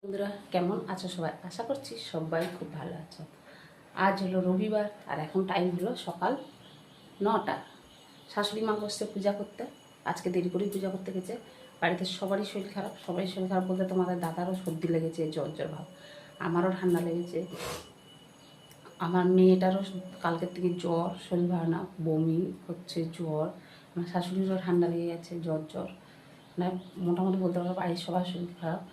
বন্ধুরা কেমন আছো সবাই? আশা করছি সবাই খুব ভালো আছো। আজ হলো রবিবার আর এখন টাইম হলো সকাল 9টা। শাশুড়ি মা বসছে পূজা করতে। আজকে দেরি করেই পূজা করতে গেছে। বাড়িতে সবারই শরীর খারাপ। সবারই শরীর খারাপ বলতে তোমাদের দাদারও সর্দি লেগেছে, জ্বর জ্বর ভাব, আমারও ঠান্ডা লেগেছে, আমার মেয়েটারও কালকের থেকে জ্বর, শরীর ভালো না, বমি হচ্ছে, জ্বর, আমার শাশুড়িরও ঠান্ডা লেগে গেছে, জ্বর জ্বর মানে মোটামুটি বলতে পারবো বাড়ির সবার শরীর খারাপ।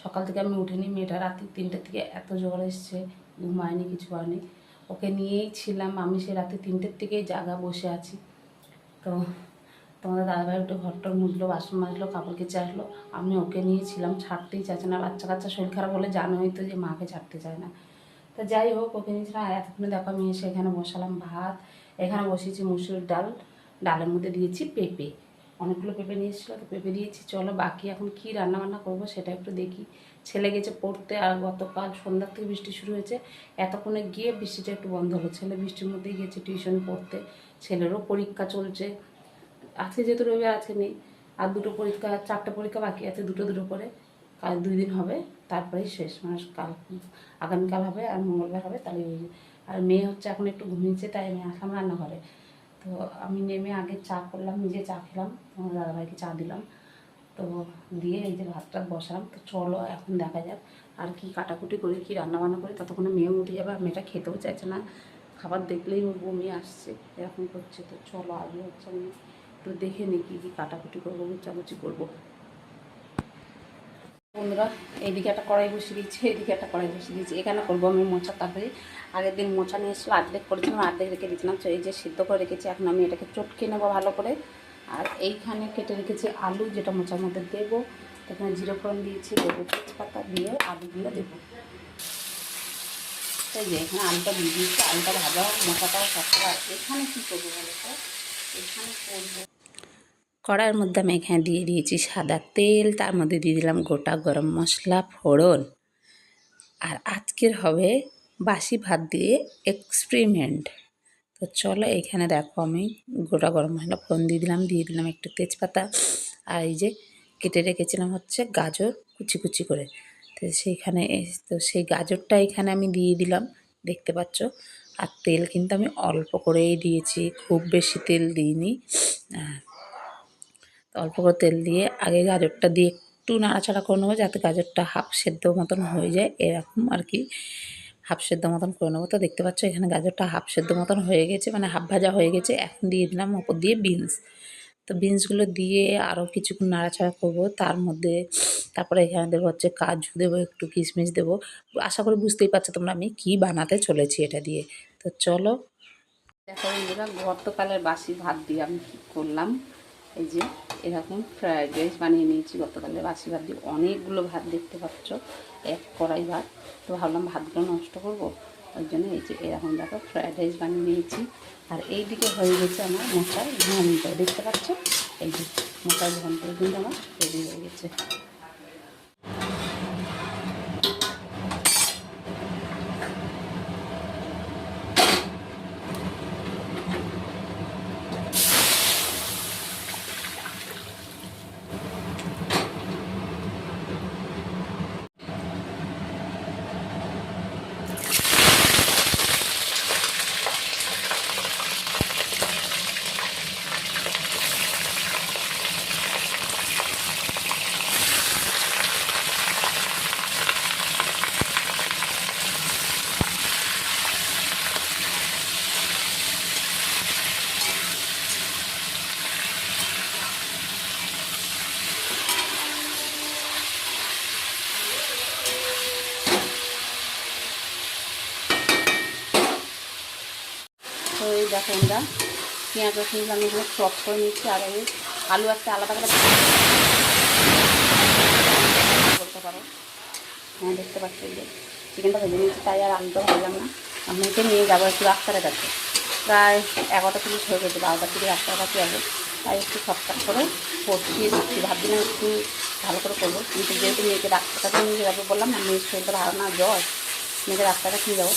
সকাল থেকে আমি উঠিনি, মেয়েটা রাত্রি 3টের থেকে এত জ্বর এসছে, ঘুমায়নি, কিছু হয়নি, ওকে নিয়েই ছিলাম আমি। সে রাত্রি 3টের থেকেই জাগা বসে আছি। তো তোমাদের দাদাভাই একটু ঘরটর মুছলো, বাসন মাজলো, কাপড় কেচে আসলো, আমি ওকে নিয়েছিলাম, ছাড়তেই চাইছে না। বাচ্চা কাচ্চা শরীর খারাপ হলে জানোই তো যে মাকে ছাড়তে চায় না। তা যাই হোক ওকে নিয়েছিলাম। আর এতক্ষণে দেখো আমি এসে এখানে বসালাম ভাত। এখানে বসিয়েছি মুসুর ডাল, ডালের মধ্যে দিয়েছি পেঁপে, অনেকগুলো পেঁপে নিয়ে এসেছিলো, তো পেঁপে দিয়েছি। চলো বাকি এখন কী রান্নাবান্না করবো সেটা একটু দেখি। ছেলে গেছে পড়তে, আর গতকাল সন্ধ্যার থেকে বৃষ্টি শুরু হয়েছে, এতক্ষণে গিয়ে বৃষ্টিটা একটু বন্ধ হলো। ছেলে বৃষ্টির মধ্যেই গেছে টিউশন পড়তে, ছেলেরও পরীক্ষা চলছে। আজকে যেহেতু রবিবার, আজকে নেই, আর দুটো পরীক্ষা, 4টে পরীক্ষা বাকি আছে, দুটো দুটো করে। কাল 2 দিন হবে, তারপরেই শেষ, মানে কাল আগামীকাল হবে আর মঙ্গলবার হবে, তাহলে। আর মেয়ে হচ্ছে এখন একটু ঘুমিয়েছে, তাই আমি আসলাম রান্নাঘরে। তো আমি নেমে আগে চা করলাম, নিজে চা খেলাম, আমার দাদাভাইকে চা দিলাম, তো দিয়ে এই যে ভাতটা বসালাম। তো চলো এখন দেখা যাক আর কি কাটাকুটি করি, কি রান্নাবান্না করি। ততক্ষণে মেয়ে উঠে যাবে, আর মেয়েটা খেতেও চাইছে না, খাবার দেখলেই ওর বমি আসছে, এরকম করছে। তো চলো আগে হচ্ছে আমি একটু দেখে নিই কী কী কাটাকুটি করবো, গুচাগুচি করবো। বন্ধুরা এইদিকে একটা কড়াই বসিয়ে দিচ্ছি, এইদিকে একটা কড়াই বসিয়ে দিচ্ছি। এখানে করবো আমি মোচা তরকারি। আগের দিন মোচা নিয়ে এসেছিলো, অর্ধেক করেছিলাম, অর্ধেক রেখে দিয়েছিলাম। তো এই যে সিদ্ধ করে রেখেছি, এখন আমি এটাকে চটকে নেবো ভালো করে। আর এইখানে কেটে রেখেছি আলু, যেটা মোচার মধ্যে দেবো। এখানে জিরে ফোড়ন দিয়েছি, দেবো তেজপাতা, দিয়ে আলুগুলো দেবো। এই যে এখানে আলুটা দিয়ে দিয়েছি, আলুটা ভাজা হোক, মোচাটাও সবটা। এখানে কী করবো বলো তো, এখানে করবো কড়াইয়ের মধ্যে আমি এখানে দিয়ে দিয়েছি সাদা তেল, তার মধ্যে দিয়ে দিলাম গোটা গরম মশলা, ফোড়ন। আর আজকের হবে বাসি ভাত দিয়ে এক্সপেরিমেন্ট। তো চলো এখানে দেখো আমি গোটা গরম মশলা ফোড়ন দিয়ে দিলাম একটু তেজপাতা। আর এই যে কেটে রেখেছিলাম হচ্ছে গাজর, কুচি কুচি করে। তো সেইখানে তো সেই গাজরটা এখানে আমি দিয়ে দিলাম, দেখতে পাচ্ছ। আর তেল কিন্তু আমি অল্প করেই দিয়েছি, খুব বেশি তেল দিইনি। অল্প করে তেল দিয়ে আগে গাজরটা দিয়ে একটু নাড়াচাড়া করে নেবো, যাতে গাজরটা হাফ সেদ্ধ মতন হয়ে যায়, এরকম আর কি। হাফ সেদ্ধ মতন করে নেবো। তো দেখতে পাচ্ছ এখানে গাজরটা হাফ সেদ্ধ মতন হয়ে গেছে, মানে হাফ ভাজা হয়ে গেছে। এখন দিয়ে দিলাম ওপর দিয়ে বিনস। তো বিনসগুলো দিয়ে আরও কিছুক্ষণ নাড়াচাড়া করবো। তার মধ্যে তারপরে এখানে দেবো হচ্ছে কাজু দেবো, একটু কিশমিশ দেবো। আশা করি বুঝতেই পারছো তোমরা আমি কি বানাতে চলেছি এটা দিয়ে। তো চলো দেখো বন্ধুরা, গতকালের বাসি ভাত দিয়ে আমি কী করলাম। এই যে এরকম ফ্রায়েড রাইস বানিয়ে নিয়েছি গতকালের বাসি ভাত দিয়ে, অনেকগুলো ভাত, দেখতে পাচ্ছ, এক কড়াই ভাত। তো ভাবলাম ভাতগুলো নষ্ট করবো, ওই জন্য এই যে এরকম দেখো ফ্রায়েড রাইস বানিয়ে নিয়েছি। আর এই দিকে হয়ে গেছে আমার মোচার ঘন্ট, দেখতে পাচ্ছ, এই যে মোচার ঘন্ট কিন্তু আমার রেডি হয়ে গেছে। তো এই দেখো আমরা পেঁয়াজ রসুন আমি এখানে চপ করে নিচ্ছি। আর এই আলু একটা আলাদা করে করতে পারো। হ্যাঁ দেখতে পাচ্ছি যে চিকেনটা ভেজে নিয়েছি, তাই আর আলুটা ভাজলাম না। আমি একে নিয়ে যাবো একটু ডাক্তারের কাছে, প্রায় 11টা 30 হয়ে গেছে, 12টার দিকে ডাক্তারের কাছে যাবো। তাই একটু শর্টকাট করে কষিয়ে দিচ্ছি, ভাবছিলাম একটু ভালো করে করবো, কিন্তু যেহেতু মেয়েকে ডাক্তার কাছে নিয়ে যাবো বললাম না, মেয়ের শরীরটা ভালো না, জ্বর, মেয়েকে ডাক্তার কাছে নিয়ে যাবো।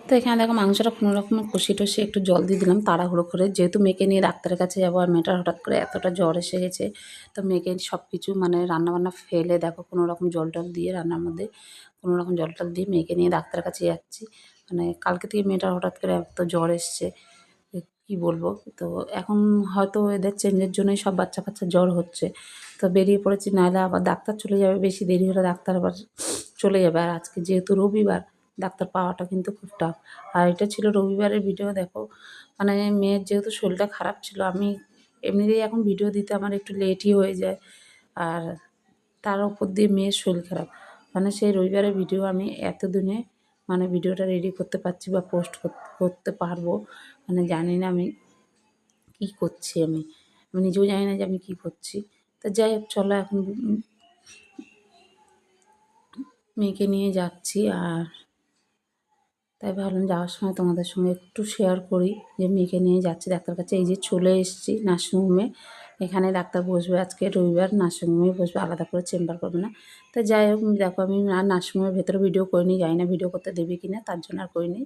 তো এখানে দেখো মাংসটা কোনো রকম কষি টষি একটু জল দিয়ে দিলাম তাড়াহুড়ো করে, যেহেতু মেয়েকে নিয়ে ডাক্তারের কাছে যাবো আর মেয়েটার হঠাৎ করে এতটা জ্বর এসে গেছে। তো মেয়েকে সব কিছু মানে রান্নাবান্না ফেলে দেখো কোনো রকম জল টল দিয়ে রান্নার মধ্যে কোনো রকম জল টল দিয়ে মেয়েকে নিয়ে ডাক্তারের কাছে যাচ্ছি। মানে কালকে থেকে মেয়েটার হঠাৎ করে এত জ্বর এসছে কি বলবো। তো এখন হয়তো এদের চেঞ্জের জন্যই সব বাচ্চা কাচ্চা জ্বর হচ্ছে। তো বেরিয়ে পড়েছি, নাহলে আবার ডাক্তার চলে যাবে, বেশি দেরি হলে ডাক্তার আবার চলে যাবে। আর আজকে যেহেতু রবিবার, ডাক্তার পাওয়াটা কিন্তু খুব টাফ। আর এটা ছিল রবিবারের ভিডিও। দেখো মানে মেয়ের যেহেতু শরীরটা খারাপ ছিল, আমি এমনিতেই এখন ভিডিও দিতে আমার একটু লেটই হয়ে যায়, আর তার উপর দিয়ে মেয়ের শরীর খারাপ। মানে সেই রবিবারের ভিডিও আমি এতদিনে মানে ভিডিওটা রেডি করতে পারছি বা পোস্ট করতে পারবো, মানে জানি না আমি কী করছি। আমি নিজেও জানি না যে আমি কী করছি। তো যাই হোক, চলো এখন মেয়েকে নিয়ে যাচ্ছি। আর তাই ভাবলাম যাওয়ার সময় তোমাদের সঙ্গে একটু শেয়ার করি যে মেয়েকে নিয়ে যাচ্ছি ডাক্তার কাছে। এই যে চলে এসেছি নার্সিংহোমে, এখানে ডাক্তার বসবে আজকে রবিবার, নার্সিংহোমে বসবে, আলাদা করে চেম্বার করবে না। তো যাই হোক, দেখো আমি আর নার্সিংহোমের ভেতরে ভিডিও করিনি, জানি না ভিডিও করতে দেবে কি না, তার জন্য আর করিনি।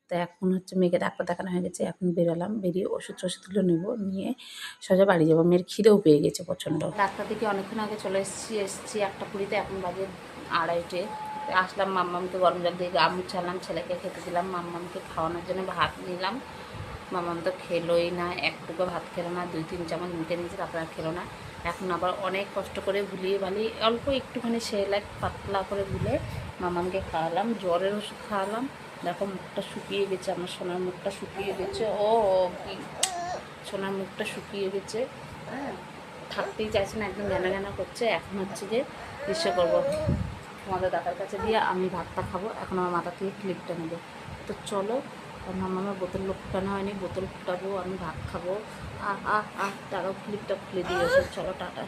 তো এখন হচ্ছে মেয়েকে ডাক্তার দেখানো হয়ে গেছে, এখন বেরোলাম, বেরিয়ে ওষুধ টষুধগুলো নেবো, নিয়ে সোজা বাড়ি যাবো। মেয়ের খিদেও পেয়ে গেছে প্রচণ্ড। ডাক্তার থেকে অনেকক্ষণ আগে চলে এসেছি 1:20, এখন বাজে 2:30। আসলাম, মাম্মামকে গরম জল দিয়ে গা মুছালাম, ছেলেকে খেতে দিলাম, মাম্মামকে খাওয়ানোর জন্য ভাত নিলাম। মাম্মাম তো খেলোই না, একটুকু ভাত খেলো না, 2-3 চামচ মুখে নিয়েছে, তারপর আর খেলো না। এখন আবার অনেক কষ্ট করে ভুলিয়ে ভালিয়ে অল্প একটুখানি সেরেলাক পাতলা করে গুলে মাম্মামকে খাওয়ালাম, জ্বরের ওষুধ খাওয়ালাম। দেখো মুখটা শুকিয়ে গেছে, আমার সোনার মুখটা শুকিয়ে গেছে। ও কি সোনার মুখটা শুকিয়ে গেছে, হ্যাঁ, থাকতেই চাইছে না, একদম জ্ঞানা জ্ঞানা করছে। এখন হচ্ছে যে ইসে করবো, তোমাদের দাদার কাছে দিয়ে আমি ভাতটা খাবো। এখন আমার মাথা থেকে ক্লিপটা নেবো। তো চলো, কারণ আমার বোতল ফুটানো হয়নি, বোতল ফুটাবো, আমি ভাত খাবো। টাকাও ক্লিপটা খুলে দিয়েছে। চলো টাটা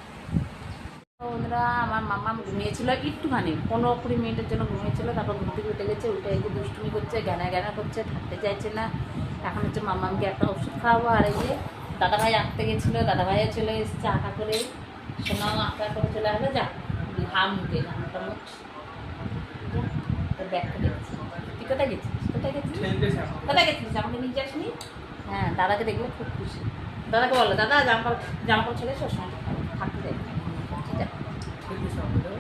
বন্ধুরা। আমার মাম্মা ঘুমিয়েছিল একটুখানি, 15-20 মিনিটের জন্য ঘুমিয়েছিল, তারপর ঘুম থেকে উঠে গেছে, উঠে এসে দুষ্টুমি করছে, জ্ঞানা জ্ঞানা করছে, থাকতে চাইছে না। এখন হচ্ছে মাম্মামকে একটা ওষুধ খাওয়াবো। আর এই যে দাদাভাই আঁকতে গেছিলো, দাদাভাইও চলে এসেছে আঁকা করে, সোনাও আঁকা করে চলে আসবে। যা ঘাম মুখে, ঘামটা মুখ ব্যাগটা দেখছি। তুই কোথায় গেছিস? কোথায় গেছিস? কোথায় গেছিস? আমাকে নিয়ে যাসনি? হ্যাঁ, দাদাকে দেখলে খুব খুশি। দাদাকে বলো, দাদা জামা কাপড় ছেড়ে সবসময় থাকতে দেয়।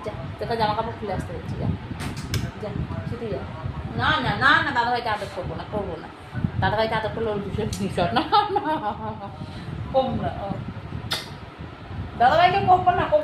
যা, তোকে জামা কাপড় খুলে আসতে হচ্ছে। যা যা, শুধু যা। না না না না, দাদাভাইকে আদর করবো না, করবো না। দাদাভাইকে আদর করলে ওর ভীষণ না, কম না, দাদাভাইকে করবো না, করবো।